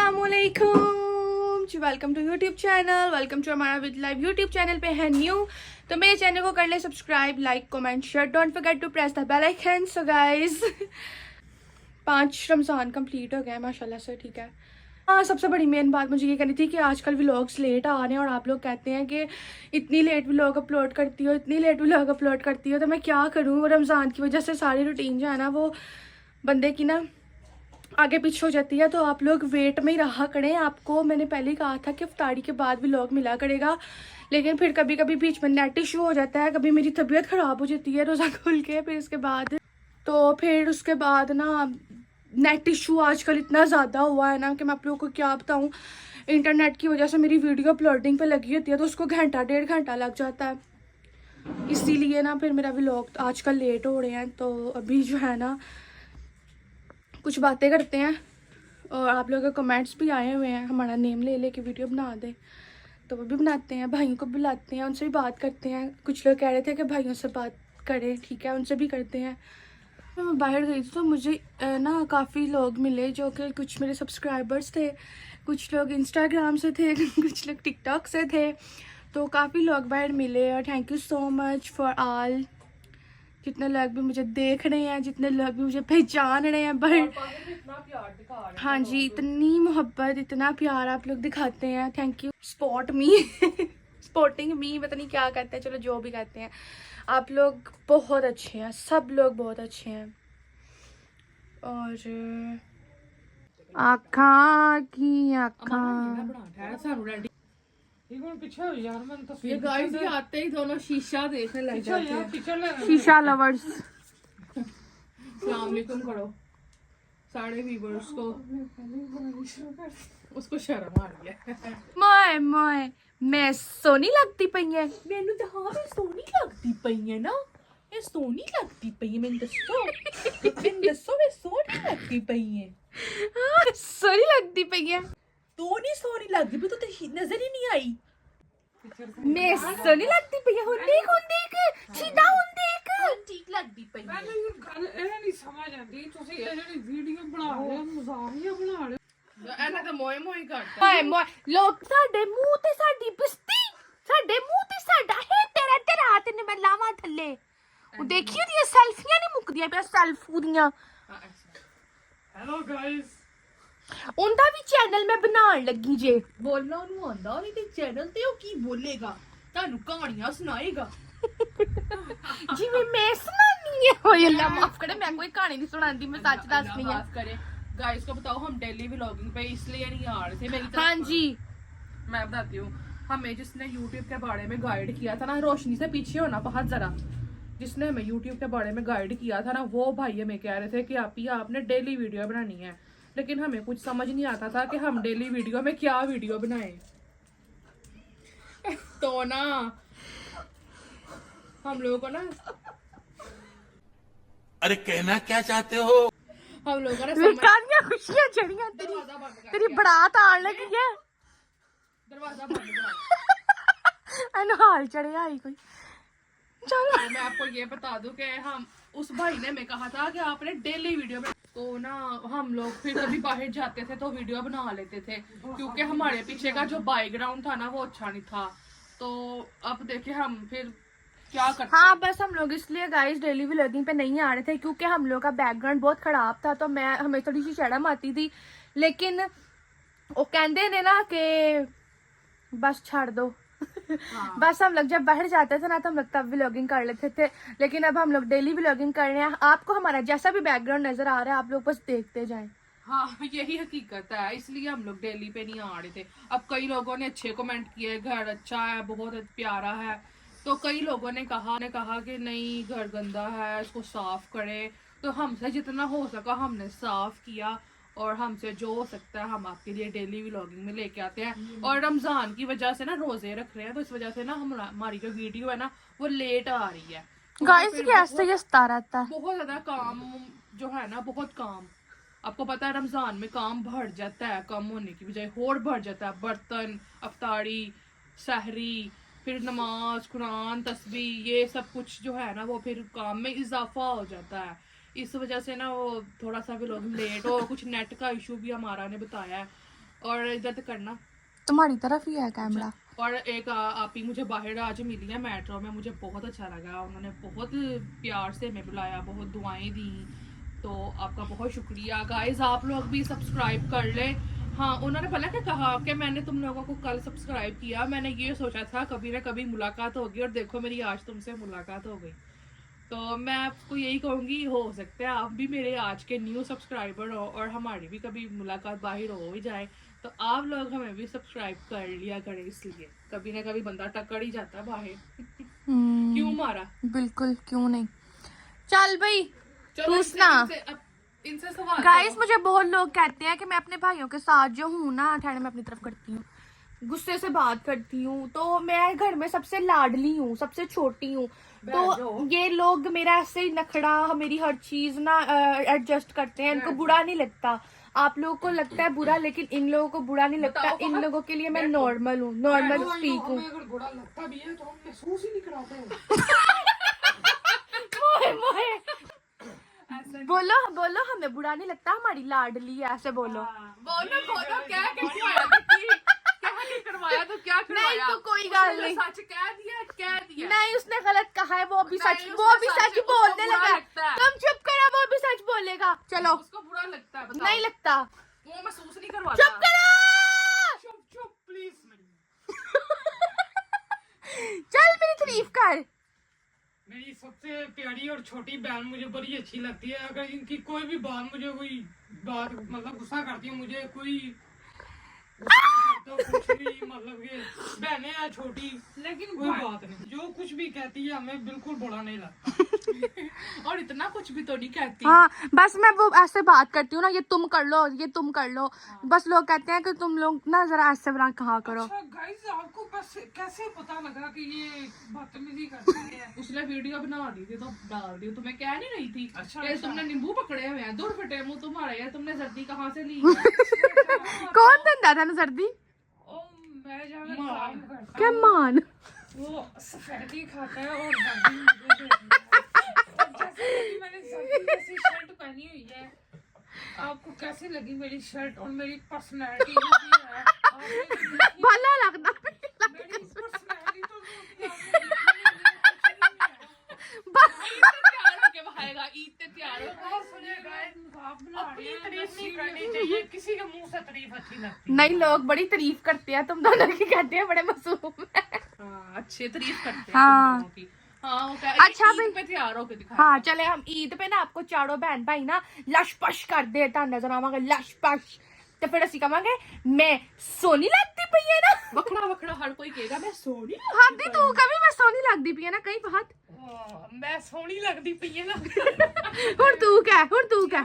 अस्सलामुअलैकुम जी, welcome to YouTube channel. Welcome to हमारा विद लाइव यूट्यूब चैनल पे है न्यू, तो मेरे चैनल को कर ले subscribe, like, comment, share. Don't forget to press the bell icon. So guys 5 Ramzan complete हो गए माशाल्लाह से, ठीक है। हाँ, सबसे बड़ी मेन बात मुझे ये कहनी थी कि आजकल व्लॉग्स लेट आ रहे हैं और आप लोग कहते हैं कि इतनी लेट व्लॉग अपलोड करती हो, इतनी लेट व्लॉग अपलोड करती हो, तो मैं क्या करूँ। रमज़ान की वजह से सारी रूटीन जो है ना वो बंदे की ना आगे पीछे हो जाती है, तो आप लोग वेट में ही रहा करें। आपको मैंने पहले ही कहा था कि इफ्तारी के बाद व्लॉग मिला करेगा, लेकिन फिर कभी कभी बीच में नेट इशू हो जाता है, कभी मेरी तबीयत ख़राब हो जाती है रोज़ा खुल के, फिर उसके बाद ना नेट इशू आजकल इतना ज़्यादा हुआ है ना कि मैं आप लोगों को क्या बताऊँ। इंटरनेट की वजह से मेरी वीडियो अपलोडिंग पे लगी होती है तो उसको घंटा 1.5 घंटा लग जाता है, इसीलिए ना फिर मेरा व्लॉग आजकल लेट हो रहे हैं। तो अभी जो है ना कुछ बातें करते हैं, और आप लोगों के कमेंट्स भी आए हुए हैं हमारा नेम ले ले के वीडियो बना दे, तो वो भी बनाते हैं। भाइयों को बुलाते हैं, उनसे भी बात करते हैं। कुछ लोग कह रहे थे कि भाइयों से बात करें, ठीक है, उनसे भी करते हैं। मैं बाहर गई थी तो मुझे ना काफ़ी लोग मिले जो कि कुछ मेरे सब्सक्राइबर्स थे, कुछ लोग इंस्टाग्राम से थे कुछ लोग टिकटॉक से थे, तो काफ़ी लोग बाहर मिले। और thank you so much for all, जितने लोग भी मुझे देख रहे हैं, जितने लोग भी मुझे पहचान रहे हैं। बट हाँ जी, इतनी मोहब्बत, इतना प्यार आप लोग दिखाते हैं। Thank you. Spot me spotting मी, पता नहीं क्या कहते हैं, चलो जो भी कहते हैं। आप लोग बहुत अच्छे हैं, सब लोग बहुत अच्छे हैं। और आखा की आखा ये गाइस भी आते ही दोनों शीशा देखने लग जाते हैं, शीशा लवर्स। अस्सलाम वालेकुम करो सारे व्यूअर्स को, उसको शर्म आ रही है। मोए मोए मैं सोनी लगती पई है, मैनू तो हाँ मैं सोनी लगती पई है ना, मैं सोनी लगती पई है, मैनू दसो मैं सोनी लगती पई है। हाँ सोनी लगती पई है, तू नहीं सोनी लगती पई, तो नजर ही नहीं आई। मैं सोनी लगती पई है, हुन देख सीधा हुन देख ठीक लगती पई है। ਇਹ ਨਹੀਂ ਸਮਝ ਆਉਂਦੀ ਤੁਸੀਂ ਇਹ ਜਿਹੜੀ ਵੀਡੀਓ ਬਣਾ ਰਹੇ ਹੋ ਮਜ਼ਾਕੀਆ ਬਣਾ ਰਹੇ ਹੋ ਇਹਨਾਂ ਤਾਂ ਮੋਏ ਮੋਏ ਕਰਦਾ ਹਾਏ ਮੋਏ ਲੋਕ ਸਾਡੇ ਮੂੰਹ ਤੇ ਸਾਡੀ ਬਸਤੀ, ਸਾਡੇ ਮੂੰਹ ਤੇ ਸਾਡਾ ਹੈ ਤੇਰਾ ਹੱਥ ਨੇ ਮੈਂ ਲਾਵਾਂ ਥੱਲੇ। ਉਹ ਦੇਖੀ ਉਹਦੀਆਂ ਸੈਲਫੀਆਂ ਨਹੀਂ ਮੁੱਕਦੀਆਂ ਪਿਆ, ਸੈਲਫੂ ਦੀਆਂ। ਹੈਲੋ ਗਾਇਸ, ਉਹਦਾ ਵੀ ਚੈਨਲ ਮੈਂ ਬਣਾਉਣ ਲੱਗੀ ਜੇ। ਬੋਲਣਾ ਉਹਨੂੰ ਆਉਂਦਾ ਉਹਦੇ ਤੇ ਚੈਨਲ ਤੇ ਉਹ ਕੀ ਬੋਲੇਗਾ, ਤੁਹਾਨੂੰ ਕਹਾਣੀਆਂ ਸੁਣਾਏਗਾ ਜਿਵੇਂ ਮੈਂ ਸੁਣਾਨੀ ਹੈ। ਓਏ ਅੱਲਾ ਮਾਫ करे, मैं कोई कहानी नहीं सुनाती, मैं सच दसनी है। माफ करे गाइस को बताओ, हम डेली व्लॉगिंग पे इसलिए नहीं आ रहे थे मेरी तरफ। हाँ जी, मैं बताती हूँ, हमें जिसने यूट्यूब के बारे में गाइड किया था ना, रोशनी से पीछे होना बहुत जरा, जिसने हमें यूट्यूब के बारे में गाइड किया था ना, वो भाई हमें कह रहे थे कि आप ही आपने डेली वीडियो बनानी है, लेकिन हमें कुछ समझ नहीं आता था कि हम डेली वीडियो में क्या वीडियो बनाए। तो ना हम लोगों को ना, अरे कहना क्या चाहते हो? हम लोगों ने कानियां खुशियां जड़ियां तेरी बारात आने लगी है। दरवाजा बंद करा। एनु हाल चढ़िया आई कोई। चलो तो मैं आपको ये बता दूं कि हम उस भाई ने हमें कहा था कि आपने डेली वीडियो में, तो ना हम लोग फिर कभी बाहर जाते थे तो वीडियो बना लेते थे, क्योंकि हमारे पीछे का जो बैकग्राउंड था ना वो अच्छा नहीं था। तो अब देखिए हम फिर क्या करते। हाँ, बस हम लोग इसलिए गाइस डेली व्लॉगिंग पे नहीं आ रहे थे क्योंकि हम लोग का बैकग्राउंड बहुत खराब था, तो हमें थोड़ी सी शर्म आती थी। लेकिन वो कहते ने ना कि बस छोड़ दो। हाँ। बस हम लोग जब बाहर जाते थे ना तो हम लोग तब व्लॉगिंग कर लेते थे, लेकिन अब हम लोग डेली व्लॉगिंग कर रहे हैं। आपको हमारा जैसा भी बैकग्राउंड नजर आ रहा है आप लोग बस देखते जाएं। हाँ, यही हकीकत है, इसलिए हम लोग डेली पे नहीं आ रहे थे। अब कई लोगों ने अच्छे कमेंट किए, घर अच्छा है, बहुत प्यारा है, तो कई लोगों ने कहा कि नहीं घर गंदा है, इसको साफ करें। तो हमसे जितना हो सका हमने साफ किया, और हमसे जो हो सकता है हम आपके लिए डेली व्लॉगिंग में लेके आते हैं। और रमजान की वजह से ना रोजे रख रहे हैं, तो इस वजह से ना हमारी जो वीडियो है ना वो लेट आ रही है। गाइस कैसे ये सता रहता है, बहुत ज्यादा काम जो है ना, बहुत काम, आपको पता है रमजान में काम बढ़ जाता है, कम होने की बजाय और बढ़ जाता है। बर्तन, अफ्तारी, सहरी, फिर नमाज, कुरान, तस्बीह, ये सब कुछ जो है ना वो फिर काम में इजाफा हो जाता है। इस वजह से ना वो थोड़ा सा भी लोग लेट, और कुछ नेट का इशू भी हमारा ने बताया है, और इधर तक करना। तुम्हारी तरफ ही है कैमरा। और एक आप ही मुझे बाहर आज मिली है मेट्रो में, मुझे बहुत अच्छा लगा, उन्होंने बहुत प्यार से हमें बुलाया, बहुत दुआएं दी, तो आपका बहुत शुक्रिया। गाइस आप लोग भी सब्सक्राइब कर लें। हाँ, उन्होंने पता क्या कहा कि मैंने तुम लोगों को कल सब्सक्राइब किया, मैंने ये सोचा था कभी ना कभी मुलाकात होगी, और देखो मेरी आज तुमसे मुलाकात हो गई। तो मैं आपको यही कहूँगी, हो सकता है आप भी मेरे आज के न्यू सब्सक्राइबर हो और हमारी भी कभी मुलाकात बाहर हो ही जाए, तो आप लोग हमें भी सब्सक्राइब कर लिया करें, इसलिए कभी ना कभी बंदा टक्कर ही जाता है बाहर। क्यों मारा? बिल्कुल, क्यों नहीं। चल भाई चलो पूछना। इनसे सवाल गाइस करो। मुझे बहुत लोग कहते हैं कि मैं अपने भाइयों के साथ जो हूँ ना, ठहरे मैं अपनी तरफ करती हूँ, गुस्से से बात करती हूँ, तो मैं घर में सबसे लाडली हूँ, सबसे छोटी हूँ, तो ये लोग मेरा ऐसे ही नखड़ा, मेरी हर चीज ना एडजस्ट करते हैं, इनको बुरा नहीं लगता। आप लोगों को लगता है बुरा, लेकिन इन लोगों को बुरा नहीं लगता। इन लोगों के लिए मैं नॉर्मल हूँ, नॉर्मल स्पीक हूँ। अगर बुरा लगता भी है तो हम महसूस ही नहीं कराते। बोलो बोलो, हमें बुरा नहीं लगता, हमारी लाडली है, ऐसे बोलो। बोलो बोलो, क्या करवाया तो क्या करवाया? नहीं तो कोई गल नहीं, सच कह दिया नहीं उसने गलत कहा है, वो भी सच, नहीं, वो उसने भी सच- सच उसको बोलने बुरा लगा। लगता है। तुम चुप करो, वो भी सच बोलेगा। चलो, उसको बुरा लगता है, बताओ। नहीं लगता। वो महसूस नहीं करवाता। चुप करो, चुप प्लीज। चल मेरी तारीफ कर। मेरी सबसे प्यारी और छोटी बहन मुझे बड़ी अच्छी लगती है। अगर इनकी कोई भी बात, मुझे कोई बात मतलब गुस्सा करती है, मुझे कोई गुस्सा नहीं करता, कुछ भी मतलब कि बहनें हैं छोटी, लेकिन कोई बात नहीं, जो कुछ भी कहती है हमें बिल्कुल बुरा नहीं लगता। और इतना कुछ भी तो नहीं कहती। हाँ, बस मैं वो ऐसे बात करती हूँ ना, ये तुम कर लो, ये तुम कर लो, बस लोग कहते हैं कि तुम लोग ना जरा ऐसे बना कहा करो। अच्छा गाइस, आपको बस कैसे पता लगा कि ये बदतमीजी करती है? उसने वीडियो बना दी थी तो डाल दी, तुम्हें कह नहीं रही थी? अच्छा, कि अच्छा। तुमने नींबू पकड़े हुए हैं, दूर फटे मुंह तुम्हारे हैं, तुमने सर्दी कहाँ से ली? कौन धंधा था ना सर्दी? ओ, मैं जहाँ काम करता क्या मान? वो सफेदी खाता है और सर्दी मुझे देता है। और जैसे कि मैंने सर्दी जैसी शर्ट पहनी हुई है, आपको कैसी लगी मेरी शर्ट और मेरी पर्सनैलिटी जो भी है? आपने तो देखी, भला लगना। मेरी पर्सनैलिटी तो जो भी आपने देखी तैयार होके बहाएगा, ईद पे तैयार हो। और सुनिए गाइस, आप बना रहे हैं, तारीफ नहीं करनी चाहिए, किसी के मुंह से तारीफ अच्छी लगती है। नहीं, लोग बड़ी तारीफ करते हैं, तुम दोनों की कहते हैं बड़े मासूम है। हाँ, अच्छे तारीफ करते हैं हाँ। तुम लोगों की। हाँ, वो क्या अच्छा ईद भाई। पे तैयार होके दिखा। हाँ चले, हम ईद पे ना आपको चारों बहन भाई ना लश पश कर दे, नजर आवांगे लश पश, तो फिर ਅਸੀਂ ਕਵਾਂਗੇ मैं सोनी लगती पई है ना। वखड़ा वखड़ा हर कोई कहेगा मैं सोनी। हाँ दी तू कभी मैं सोनी लगती पई है ना, कहीं बात मैं सोहनी लगदी पई है ना। हुन तू क्या, हुन तू क्या,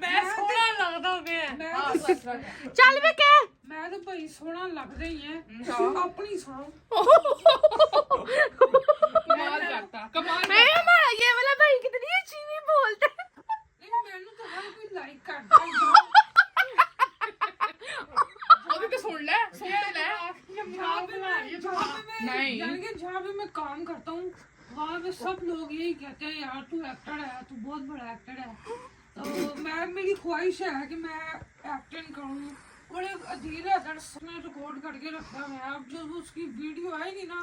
मैं सोहना लगदा मैं। हाँ, बस, बस। चल वे क्या। मैं तो भाई सोहना लगदा ही है, अपनी सुनो। कमाल करता, कमाल मैं हमारा ये वाला भाई कितनी अच्छी भी बोलता है। नहीं, मैनू तो हर कोई लाइक करता है। अभी तो सुन ले, सुन तो ले। नहीं। यानी कि जहाँ पे मैं काम करता हूँ वहाँ पे सब लोग यही कहते हैं, यार तू एक्टर है, तू बहुत बड़ा एक्टर है। तो मेरी ख्वाहिश है कि मैं एक्टिंग करूँ, और एक अधीर में रिकॉर्ड करके रखा है। अब जब उसकी वीडियो आएगी ना,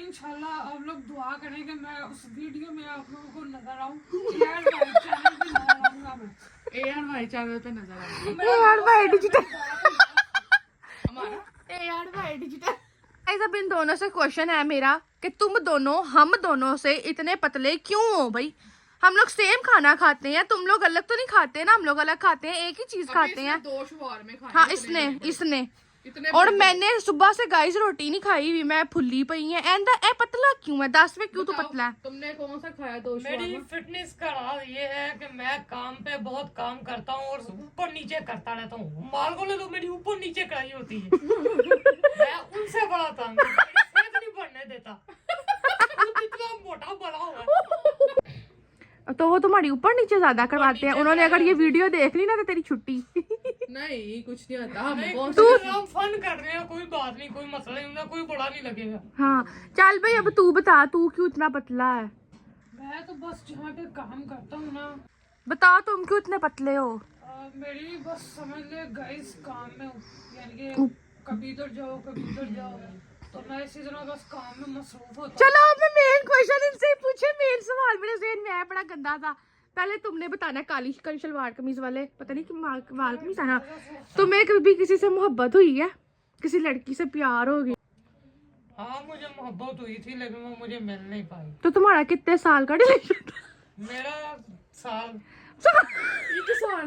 इंशाल्लाह आप लोग दुआ करें कि मैं उस वीडियो में आप लोगों को नजर आऊँ। यार भाई चैनल पे नजर आऊंगा मैं। AR चैनल पे नजर आएगा यार भाई डिजिटल, हमारा। यार भाई डिजिटल। गाइस अब इन दोनों से क्वेश्चन है मेरा कि तुम दोनों हम दोनों से इतने पतले क्यों हो भाई? हम लोग सेम खाना खाते हैं, तुम लोग अलग तो नहीं खाते ना, हम लोग अलग खाते हैं, एक ही चीज खाते हैं। 2 शुवार में खाए। हाँ इसने इतने और बड़े- मैंने सुबह से गाइस रोटी नहीं खाई हुई, मैं फुल्ली पई है। एंड ए पतला क्यों है? 10 में क्यों तू बताओ, पतला है? तुमने कौन सा खाया 2 मेरी शुवार? फिटनेस का राज ये है कि मैं काम पे बहुत काम करता हूँ और ऊपर नीचे करता रहता हूँ। माल को ले लो, मेरी ऊपर नीचे कराई होती है। मैं उनसे बड़ा तंग, मेरी सेहत नहीं बढ़ने देता। खुद इतना मोटा बड़ा हुआ है। तो वो तुम्हारी ऊपर नीचे ज्यादा करवाते हैं। उन्होंने अगर ये वीडियो देख ली ना तो तेरी छुट्टी। नहीं, कुछ नहीं आता। हम कौन तू सा हम फन कर रहे हैं, कोई बात नहीं, कोई मसला नहीं, कोई बड़ा नहीं लगेगा। हाँ चल भाई, अब तू बता तू क्यों इतना पतला है? मैं तो बस जहाँ पे काम करता हूँ ना, बताओ तुम क्यों इतने पतले हो? मेरी बस समझ ले गाइस काम में यानी कि कभी इधर जाओ कभी उधर जाओ, तो मैं इसी तरह बस काम में मसरूफ होता हूँ। चलो अब मैं मेन क्वेश्चन इनसे पूछे। मेन सवाल मेरे ज़हन में आया, बड़ा गंदा था। पहले तुमने बताना, काली शलवार कमीज वाले, पता नहीं कि वाल कमीज है ना, तुम्हें कभी किसी से मोहब्बत हुई है? किसी लड़की से प्यार हो गया? हाँ मुझे मोहब्बत हुई थी लेकिन वो मुझे मिल नहीं पाई। तो तुम्हारा कितने साल का रिलेशन था? मेरा साल एक साल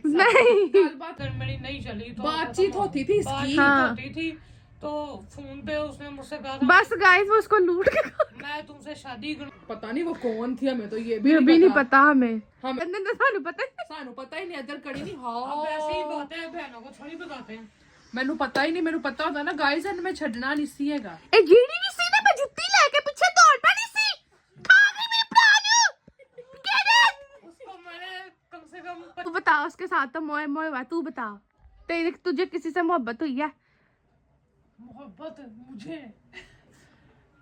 नहीं, बात अगर मेरी नहीं चली तो बातचीत होती थी इसकी। बातचीत हाँ। होती थी तो फोन पे उसने मुझसे कहा था बस गाइस वो उसको लूट के मैं तुमसे शादी करूं। पता नहीं वो कौन थी, हमें तो ये भी भी नहीं पता हमें। हमें सानू पता है। सानू पता ही नहीं, इधर कड़ी नहीं। अब ऐसी ही हाँ बातें बहनों को थोड़ी बताते हैं। मैनू पता ही नहीं, मैनू पता होता ना गाइस एंड मैं छड़ना नहीं सी हैगा। ए जीडी भी सी ना, मैं जुत्ती लेके पीछे दौड़ पड़ी सी। खा गई मेरी प्राण। कहने उसको मैंने कम से कम तू बता, उसके साथ तो मोए मोए हुआ। तू बता, तेरे तुझे किसी से मोहब्बत हुई है? मोहब्बत मुझे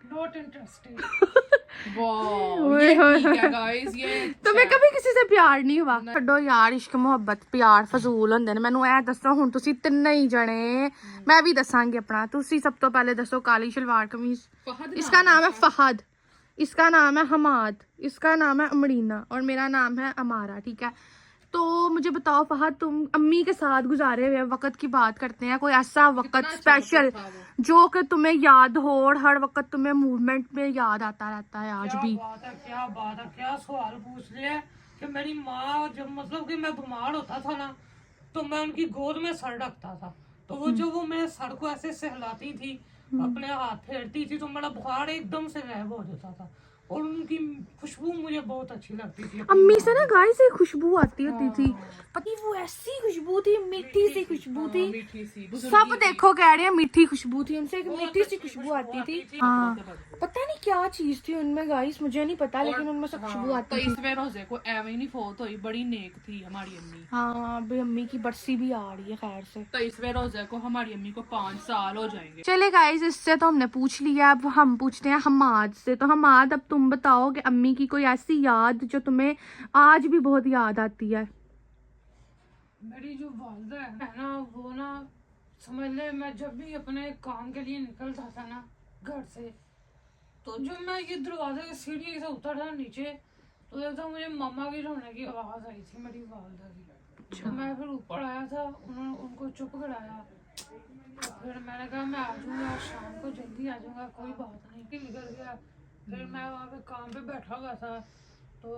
नॉट इंटरेस्टेड। वाह ये ठीक है गाइस, ये तुम्हें कभी किसी से प्यार नहीं हुआ? ਛੱਡੋ यार, इश्क मोहब्बत प्यार फजूल ਹੁੰਦੇ ਨੇ। ਮੈਨੂੰ ਇਹ ਦੱਸੋ ਹੁਣ ਤੁਸੀਂ ਤਿੰਨੇ ਹੀ ਜਣੇ, मैं भी दसांगी अपना। ਤੁਸੀਂ सब तो पहले दसो काली शलवार कमीज। फहद इसका नाम है फहद, इसका नाम है हमाद, इसका नाम है अमरीना और मेरा नाम है अमारा। ठीक है, तो मुझे बताओ फहद, तुम अम्मी के साथ गुजारे हुए वक्त की बात करते हैं, कोई ऐसा वक्त स्पेशल जो कि तुम्हें याद हो और हर वक्त तुम्हें मूवमेंट में याद आता रहता है आज भी? क्या बात है, क्या सवाल पूछ लिया कि मेरी माँ जब मतलब कि मैं बीमार होता था ना तो मैं उनकी गोद में सर रखता था, तो वो जो वो मेरे सर को ऐसे सहलाती थी, अपने हाथ फेरती थी, तो मेरा बुखार एकदम से गायब हो जाता था और उनकी खुशबू मुझे बहुत अच्छी लगती थी। अम्मी से ना गाइस एक खुशबू आती होती थी, पता नहीं वो ऐसी खुशबू थी, मीठी सी खुशबू थी। मीठी सी सब देखो कह रहे हैं मीठी खुशबू थी, उनसे एक मीठी सी खुशबू आती थी। हाँ, पता नहीं क्या चीज थी उनमें गाइस, मुझे नहीं पता, लेकिन उनमें से खुशबू आती थी। 23वें रोजे को एवं ही नहीं फोत हुई, बड़ी नेक थी हमारी अम्मी। हाँ, अभी अम्मी की बरसी भी आ रही है खैर से। 23वें रोजे को हमारी अम्मी को 5 साल हो जाएंगे। चले गाइस, इससे तो हमने पूछ लिया, अब हम पूछते हैं हमाद से। तो हमाद, अब तुम बताओ कि अम्मी की कोई ऐसी याद जो तुम्हें आज भी बहुत याद आती है? मेरी जो वालदा है ना वो ना समझ ले, मैं जब भी अपने काम के लिए निकलता था ना घर से, तो जब मैं ये दरवाजे की सीढ़ी से उतरता नीचे तो एकदम मुझे मम्मा की रोने की आवाज आई थी, मेरी वालदा की। तो मैं फिर ऊपर आया था, उन्होंने उनको चुप कराया, तो फिर मैंने कहा मैं आ जाऊंगा शाम को, जल्दी आ जाऊंगा, कोई बात नहीं। फिर निकल गया, फिर मैं वहाँ पे काम पे बैठा हुआ था तो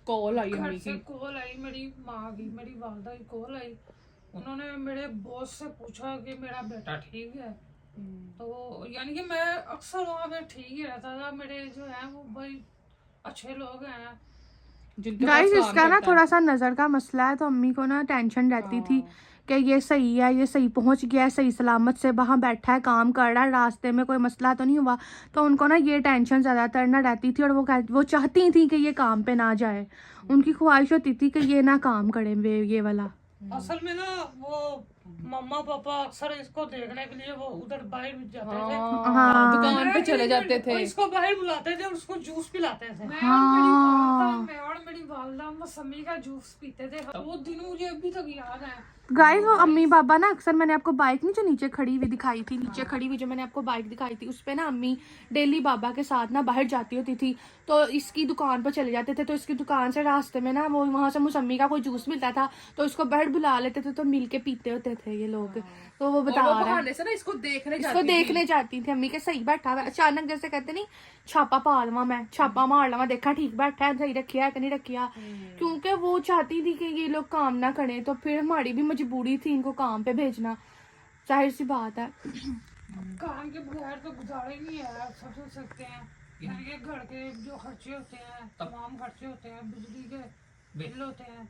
कॉल आई घर अम्मी से की। कॉल आई, मेरी माँ की, मेरी वालदा की कॉल आई। उन्होंने मेरे बॉस से पूछा कि मेरा बेटा ठीक है, तो यानी कि मैं अक्सर वहाँ पे ठीक ही रहता था, मेरे जो है वो भाई अच्छे लोग हैं। जिनके गाइस पास काम इसका ना करता है। थोड़ा सा नजर का मसला है, तो अम्मी को ना टेंशन रहती थी कि ये सही है, ये सही पहुंच गया है, सही सलामत से वहाँ बैठा है, काम कर रहा है, रास्ते में कोई मसला तो नहीं हुआ। तो उनको ना ये टेंशन ज़्यादातर ना रहती थी और वो चाहती थी कि ये काम पे ना जाए। उनकी ख्वाहिश होती थी कि ये ना काम करे वे ये वाला। असल में ना वो मम्मा पापा अक्सर इसको देखने के लिए वो उधर बाहर जाते थे, हाँ। दुकान पे चले जाते थे। और इसको बाहर बुलाते थे और उसको जूस पिलाते थे। मैं और मेरी वालदा मौसमी का जूस पीते थे, वो दिन मुझे अभी तक याद है। गाइस वो अम्मी बाबा ना अक्सर, मैंने आपको बाइक नहीं जो नीचे खड़ी हुई दिखाई थी, नीचे खड़ी हुई जो मैंने आपको बाइक दिखाई थी, उस पे ना अम्मी डेली बाबा के साथ ना बाहर जाती होती थी, तो इसकी दुकान पर चले जाते थे, तो इसकी दुकान से रास्ते में ना वो वहाँ से मौसमी का कोई जूस मिलता था, तो इसको बाहर बुला लेते थे, तो मिल के पीते होते थे ये लोग। तो वो बता रहा है बहाने से ना इसको देखने इसको जाती देखने थी। जाती थी अम्मी के, सही बैठा हुआ, अचानक जैसे कहते नहीं छापा पा लवा, मैं छापा मार लवा, देखा ठीक बैठा है, सही रखिया है कि नहीं रखिया, क्योंकि वो चाहती थी कि ये लोग काम ना करें, तो फिर हमारी भी मजबूरी थी इनको काम पे भेजना, जाहिर सी बात है। काम के बगैर तो गुजारा ही नहीं है, आप समझ सकते हैं। यानी कि घर के जो खर्चे होते हैं, तमाम खर्चे होते हैं, बिजली के बिल होते हैं,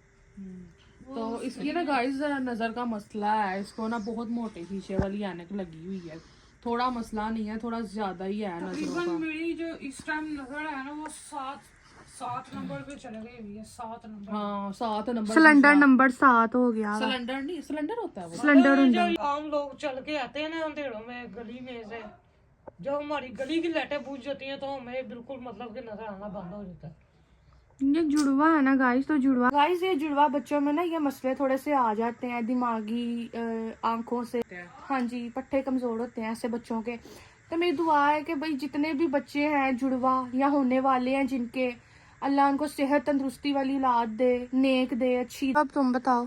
तो इसकी ना गाइस जरा नजर का मसला है, इसको ना बहुत मोटे शीशे वाली ऐनक लगी हुई है, थोड़ा मसला नहीं है, थोड़ा ज्यादा ही है नजरों तकरीबन का। मेरी जो इस टाइम नजर है ना वो 7 नंबर पे चले गई हुई है, 7 नंबर। हाँ 7 नंबर सिलेंडर नंबर 7 हो गया। सिलेंडर नहीं, सिलेंडर होता है वो। सिलेंडर जो ਹੁੰਦਾ आम लोग चल के आते हैं ना अंधेरों में गली में से, जब हमारी गली की लाइटें बुझ जाती हैं तो हमें बिल्कुल मतलब कि नजर आना बंद हो जाता है। ये जुड़वा है ना गाइस, तो जुड़वा गाइस, ये जुड़वा बच्चों में ना ये मसले थोड़े से आ जाते हैं दिमागी आंखों से। हाँ जी, पट्टे कमजोर होते हैं ऐसे बच्चों के। तो मेरी दुआ है कि भाई जितने भी बच्चे हैं जुड़वा या होने वाले हैं जिनके, अल्लाह उनको सेहत तंदुरुस्ती वाली औलाद दे, नेक दे, अच्छी। अब तुम बताओ।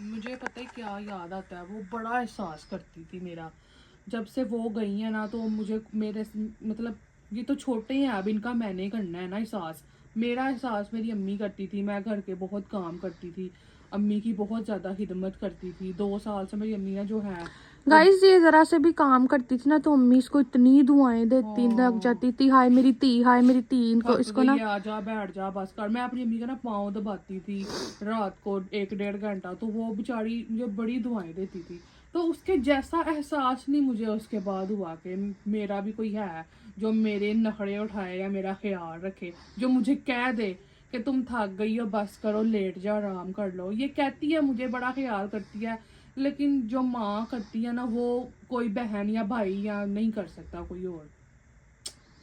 मुझे पता है क्या याद आता है, वो बड़ा एहसास करती थी मेरा। जब से वो गई है ना, तो मुझे मेरे मतलब ये तो छोटे हैं अब, इनका मैंने करना है ना एहसास। मेरा एहसास मेरी अम्मी करती थी, मैं घर के बहुत काम करती थी, अम्मी की बहुत ज़्यादा खिदमत करती थी। 2 साल से मेरी अम्मी ना जो है गाइस ये जरा से भी काम करती थी ना तो अम्मी इसको इतनी दुआएं देती, लग जाती थी हाय मेरी ती, हाय मेरी ती। इनको इसको ना आ जा, बैठ जा, बस कर। मैं अपनी अम्मी का ना पाँव दबाती थी रात को 1-1.5 घंटा, तो वो बेचारी मुझे बड़ी दुआएं देती थी। तो उसके जैसा एहसास नहीं मुझे उसके बाद हुआ कि मेरा भी कोई है जो मेरे नखड़े उठाए या मेरा ख्याल रखे, जो मुझे कह दे कि तुम थक गई हो, बस करो, लेट जाओ, आराम कर लो। ये कहती है, मुझे बड़ा ख्याल करती है, लेकिन जो माँ करती है ना, वो कोई बहन या भाई या नहीं कर सकता कोई और।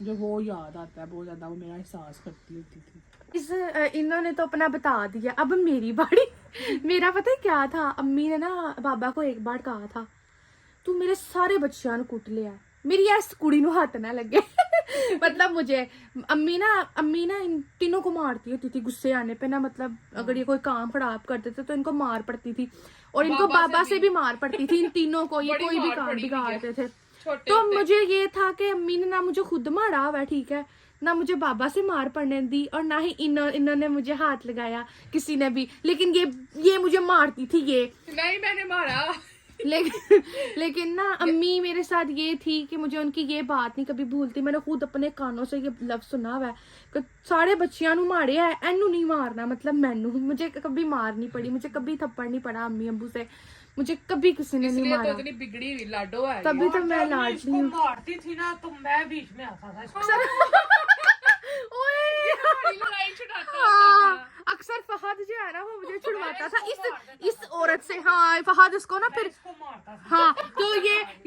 जो वो याद आता है बहुत ज्यादा, वो मेरा एहसास करती होती थी। इन्होंने तो अपना बता दिया, अब मेरी बारी। मेरा पता है क्या था, अम्मी ने ना बाबा को एक बार कहा था तू मेरे सारे बच्चियां नु कुट लिया, मेरी इस कुड़ी नु हाथ ना लगे। मतलब मुझे अम्मी ना इन तीनों को मारती होती थी गुस्से आने पे ना। मतलब अगर ये कोई काम खराब करते थे तो इनको मार पड़ती थी, और इनको बाबा से भी मार पड़ती थी, इन तीनों को। ये कोई भी काम बिगाड़ते थे। तो मुझे ये था कि अम्मी ने ना मुझे खुद मारा हुआ है, ठीक है ना, मुझे बाबा से मार पड़ने दी, और ना ही इन्होंने मुझे हाथ लगाया किसी ने भी। लेकिन ये मुझे मारती थी ये नहीं, मैंने मारा। लेकिन ना अम्मी मेरे साथ ये थी कि मुझे उनकी ये बात नहीं कभी भूलती। मैंने खुद अपने कानों से ये लफ्ज सुना हुआ है कि सारे बच्चियां नु मारे है, एनू नहीं मारना। मतलब मैनू, मुझे कभी मार नहीं पड़ी, मुझे कभी थप्पड़ नहीं पड़ा अम्मी अब्बू से, मुझे कभी किसी ने नहीं मारा। इतनी बिगड़ी हुई लाडो है। तभी तो मैं जब लाडली इसको हूँ। मारती थी ना तो मैं बीच में आता था इसको। लड़ाई छुड़ाता हाँ, अक्सर फहद जो है ना वो मुझे छुड़वाता था इस औरत से। हाँ, फहद उसको ना फिर इसको मारता था। हाँ, तो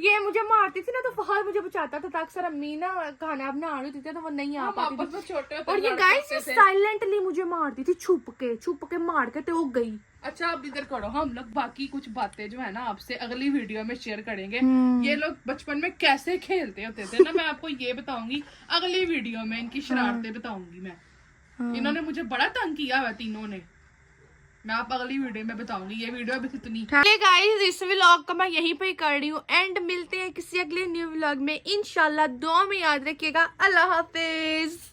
ये मुझे मारती थी ना, तो फहद मुझे बचाता था। अक्सर अम्मी ना खाना बना रही थी तो वो नहीं आ पाती आपस में थी, छोटे होते और ये गाइस साइलेंटली मुझे मारती थी, छुप के मार के, तो वो गई। अच्छा, अब इधर करो, हम लोग बाकी कुछ बातें जो है ना आपसे अगली वीडियो में शेयर करेंगे। ये लोग बचपन में कैसे खेलते होते थे ना, मैं आपको ये बताऊंगी अगली वीडियो में, इनकी शरारतें बताऊंगी मैं। इन्होंने मुझे बड़ा तंग किया हुआ तीनों ने, मैं आप अगली वीडियो में बताऊंगी। ये वीडियो अभी इतनी। गाइस इस व्लॉग का मैं यहीं पे ही कर रही हूँ एंड। मिलते हैं किसी अगले न्यू व्लॉग में इंशाल्लाह। दुआ में याद रखिएगा। अल्लाह हाफिज।